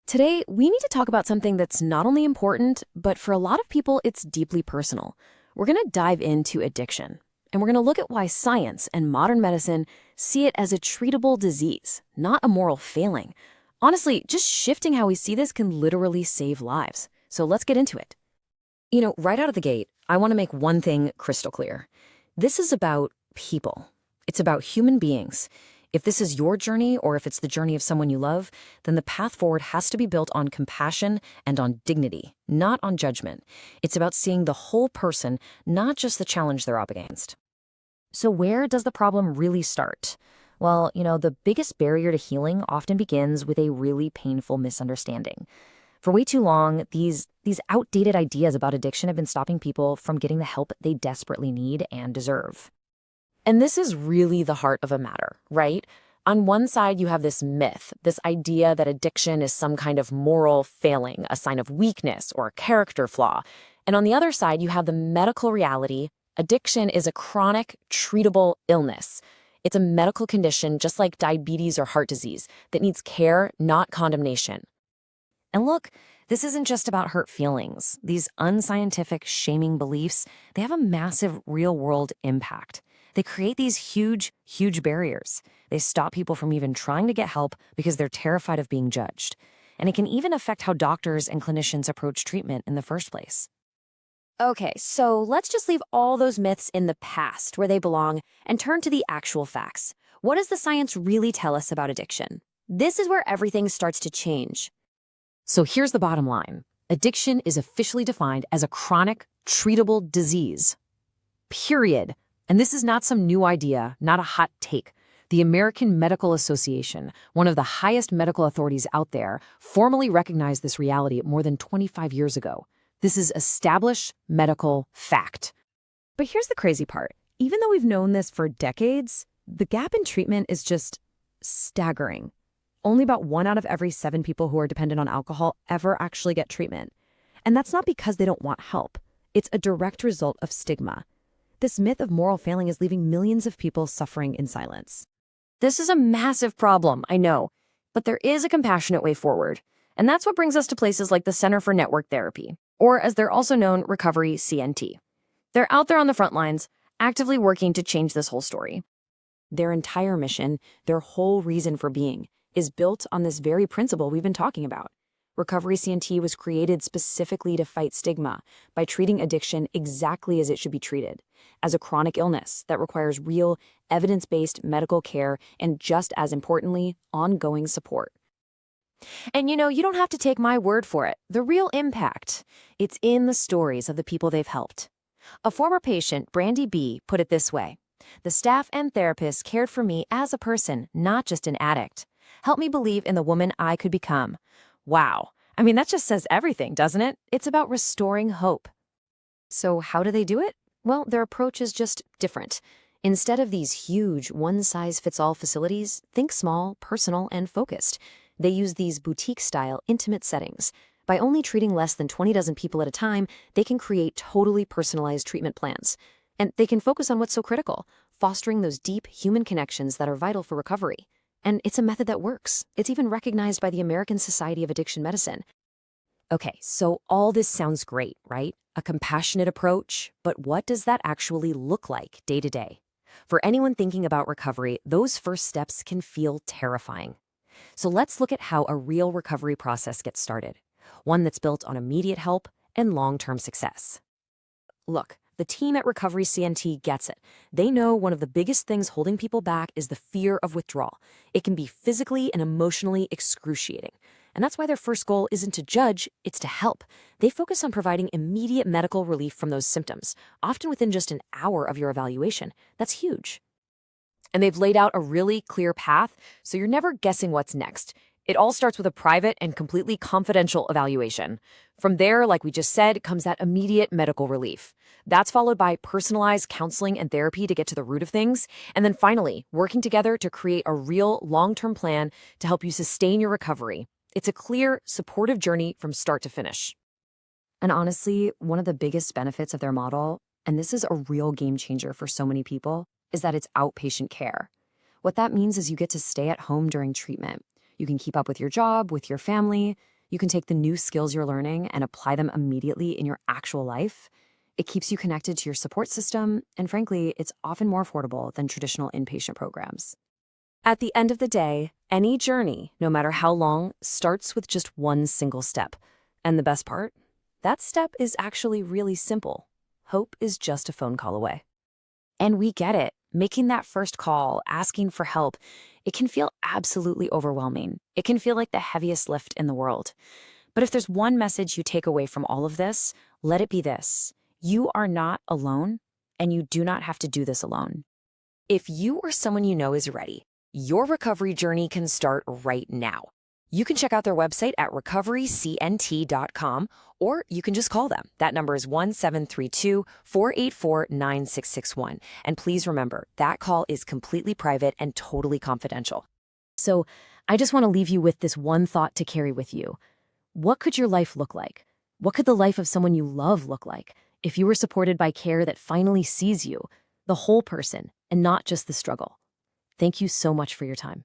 Today, we need to talk about something that's not only important, but for a lot of people, it's deeply personal. We're going to dive into addiction, and we're going to look at why science and modern medicine see it as a treatable disease, not a moral failing. Honestly, just shifting how we see this can literally save lives. So let's get into it. Right out of the gate, I want to make one thing crystal clear. This is about people. It's about human beings. If this is your journey, or if it's the journey of someone you love, then the path forward has to be built on compassion and on dignity, not on judgment. It's about seeing the whole person, not just the challenge they're up against. So where does the problem really start? Well, the biggest barrier to healing often begins with a really painful misunderstanding. For way too long, these outdated ideas about addiction have been stopping people from getting the help they desperately need and deserve. And this is really the heart of a matter, right? On one side, you have this myth, this idea that addiction is some kind of moral failing, a sign of weakness or a character flaw. And on the other side, you have the medical reality. Addiction is a chronic, treatable illness. It's a medical condition just like diabetes or heart disease that needs care, not condemnation. And look, this isn't just about hurt feelings. These unscientific, shaming beliefs, they have a massive real-world impact. They create these huge, huge barriers. They stop people from even trying to get help because they're terrified of being judged. And it can even affect how doctors and clinicians approach treatment in the first place. Okay, so let's just leave all those myths in the past where they belong and turn to the actual facts. What does the science really tell us about addiction? This is where everything starts to change. So here's the bottom line. Addiction is officially defined as a chronic, treatable disease. Period. And this is not some new idea, not a hot take. The American Medical Association, one of the highest medical authorities out there, formally recognized this reality more than 25 years ago. This is established medical fact. But here's the crazy part. Even though we've known this for decades, the gap in treatment is just staggering. Only about 1 out of every 7 people who are dependent on alcohol ever actually get treatment. And that's not because they don't want help. It's a direct result of stigma. This myth of moral failing is leaving millions of people suffering in silence. This is a massive problem, I know, but there is a compassionate way forward. And that's what brings us to places like the Center for Network Therapy, or as they're also known, RecoveryCNT. They're out there on the front lines, actively working to change this whole story. Their entire mission, their whole reason for being, is built on this very principle we've been talking about. RecoveryCNT was created specifically to fight stigma by treating addiction exactly as it should be treated, as a chronic illness that requires real, evidence-based medical care and, just as importantly, ongoing support. And you don't have to take my word for it. The real impact, it's in the stories of the people they've helped. A former patient, Brandy B., put it this way: "The staff and therapists cared for me as a person, not just an addict. Helped me believe in the woman I could become." Wow. I mean, that just says everything, doesn't it? It's about restoring hope. So how do they do it? Well, their approach is just different. Instead of these huge, one-size-fits-all facilities, think small, personal, and focused. They use these boutique-style, intimate settings. By only treating less than 20 dozen people at a time, they can create totally personalized treatment plans. And they can focus on what's so critical, fostering those deep human connections that are vital for recovery. And it's a method that works. It's even recognized by the American Society of Addiction Medicine. Okay, so all this sounds great, right? A compassionate approach, but what does that actually look like day to day? For anyone thinking about recovery, those first steps can feel terrifying. So let's look at how a real recovery process gets started, one that's built on immediate help and long-term success. Look, the team at RecoveryCNT gets it. They know one of the biggest things holding people back is the fear of withdrawal. It can be physically and emotionally excruciating. And that's why their first goal isn't to judge, it's to help. They focus on providing immediate medical relief from those symptoms, often within just an hour of your evaluation. That's huge. And they've laid out a really clear path, so you're never guessing what's next. It all starts with a private and completely confidential evaluation. From there, like we just said, comes that immediate medical relief. That's followed by personalized counseling and therapy to get to the root of things. And then finally, working together to create a real long-term plan to help you sustain your recovery. It's a clear, supportive journey from start to finish. And honestly, one of the biggest benefits of their model, and this is a real game changer for so many people, is that it's outpatient care. What that means is you get to stay at home during treatment. You can keep up with your job, with your family. You can take the new skills you're learning and apply them immediately in your actual life. It keeps you connected to your support system, and frankly, it's often more affordable than traditional inpatient programs. At the end of the day, any journey, no matter how long, starts with just one single step. And the best part? That step is actually really simple. Hope is just a phone call away. And we get it. Making that first call, asking for help, it can feel absolutely overwhelming. It can feel like the heaviest lift in the world. But if there's one message you take away from all of this, let it be this. You are not alone, and you do not have to do this alone. If you or someone you know is ready, your recovery journey can start right now. You can check out their website at RecoveryCNT.com, or you can just call them. That number is 1-732-484-9661. And please remember, that call is completely private and totally confidential. So I just want to leave you with this one thought to carry with you. What could your life look like? What could the life of someone you love look like if you were supported by care that finally sees you, the whole person, and not just the struggle? Thank you so much for your time.